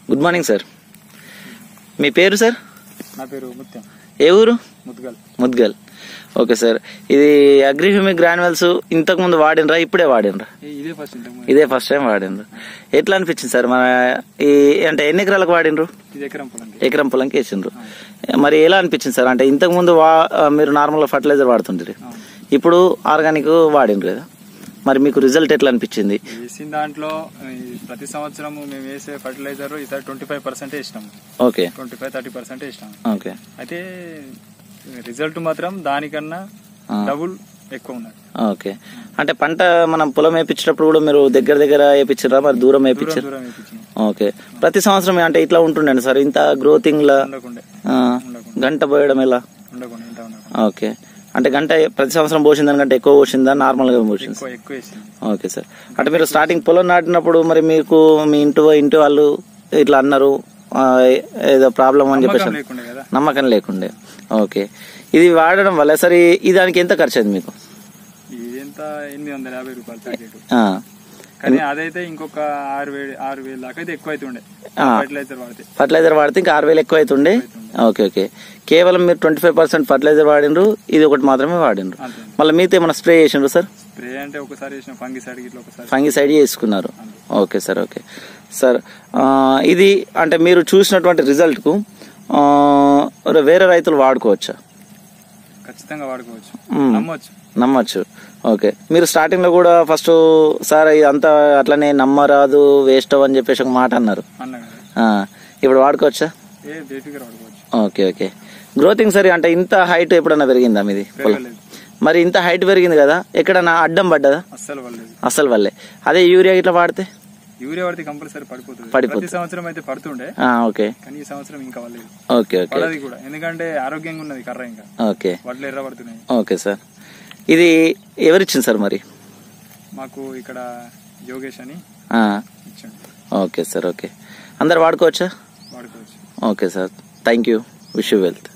Good morning sir. మీ పేరు sir? నా పేరు ముత్యం. ఏ ఊరు? ముద్గల్. Okay sir. ఇది అగ్రిహ్యూమిక్ గ్రాన్యువల్స్ ఇంతకు ముందు వాడినరా, ఇప్పుడే వాడినరా? ఇదే ఫస్ట్ టైం వాడినరు. ఎట్లా అనిపించింది సార్? మన ఈ అంటే ఎన్ని ఎకరాలకు వాడినరు? ఎకరం పొలంకి వేసిండ్రు. మరి ఎలా అనిపించింది సార్? అంటే ఇంతకు ముందు మీరు నార్మల్ ఫర్టిలైజర్ వాడుతుంటారు, ఇప్పుడు ఆర్గానిక్ వాడినరు కదా, మరి మీకు రిజల్ట్ ఎట్లా అనిపించింది? వేసిన దాంట్లో ప్రతి సంవత్సరం మేము వేసే ఫర్టిలైజర్ ఈసారి 25% వేసినాము. ఓకే, 25-30% వేసినాము. ఓకే. అయితే రిజల్ట్ మాత్రం దానికన్నా డబుల్ ఎక్కువ ఉన్నది. ఓకే. అంటే పంట మనం పొలం వేయించేటప్పుడు కూడా మీరు దగ్గర వేయించారా, మరి దూరం వేయించారు? ఓకే. ప్రతి సంవత్సరం అంటే ఇట్లా ఉంటుండే సార్, ఇంత గ్రోతింగ్ లా గంట పోయడం ఎలా? ఓకే. అంటే గంట ప్రతి సంవత్సరం పోసిన దానికంటే ఎక్కువ పోసిందా, నార్మల్ గా పోసింది? Okay sir. అంటే మీరు స్టార్టింగ్ పొలం నాటినప్పుడు మరి మీకు మీ ఇంటి వాళ్ళు ఇట్లా అన్నారు, ఏదో ప్రాబ్లం అని చెప్పేసి నమ్మకం లేకుండే. ఓకే. ఇది వాడడం వల్ల సరే ఈ దానికి ఎంత ఖర్చు అయింది మీకు? ఇదంతా 850 రూపాయలు ప్యాకెట్. కానీ అదైతే ఇంకొక 6,000 దాకా అయితే ఎక్కువ అవుతుండే ఫర్టిలైజర్ వాడితే ఇంకా 6,000 ఎక్కువ అవుతుండే. Okay, okay. కేవలం మీరు 25% ఫర్టిలైజర్ వాడిండ్రు, ఇది ఒకటి మాత్రమే వాడిండ్రు. మళ్ళీ మీతో ఏమైనా స్ప్రే చేసిండ్రు సార్? స్ప్రే అంటే ఒకసారి ఫంగిసైడ్ చేసుకున్నారు. Okay sir, okay sir. ఇది అంటే మీరు చూసినటువంటి రిజల్ట్ కు వేరే రైతులు వాడుకోవచ్చా? ఖచ్చితంగా వాడుకోవచ్చు, నమ్మచ్చు. ఓకే. మీరు స్టార్టింగ్ లో కూడా ఫస్ట్ సార్ ఇదంతా అట్లనే నమ్మరాదు, వేస్ట్ అని చెప్పేసి ఒక మాట అన్నారు, ఇప్పుడు వాడుకోవచ్చా? Okay, okay. గ్రోతింగ్ సరే అంటే ఇంత హైట్ ఎప్పుడన్నా పెరిగిందా మీది? మరి ఇంత హైట్ పెరిగింది కదా, ఎక్కడన్నా అడ్డం పడ్డదా? అస్సలు వల్లే. అదే యూరియా ఇట్లా వాడితే కంపల్సరీ పడిపోతుంది. సంవత్సరం అయితే పడుతుండే. ఓకే. కానీ ఈ సంవత్సరం ఇంకా వల్లేదు. Okay, okay. కూడా ఎందుకంటే ఆరోగ్యంగా ఉన్నది కర్ర, ఇంకా ఓకే, వడ్లు ఎర్ర పడుతున్నాయి. Okay sir. ఇది ఎవరిచ్చింది సార్ మరి? మాకు ఇక్కడ యోగేష్ అని ఇచ్చాడు. Okay sir, okay. అందరు వాడుకోవచ్చా? వాడుకోవచ్చు. Okay sir, thank you, wish you wealth.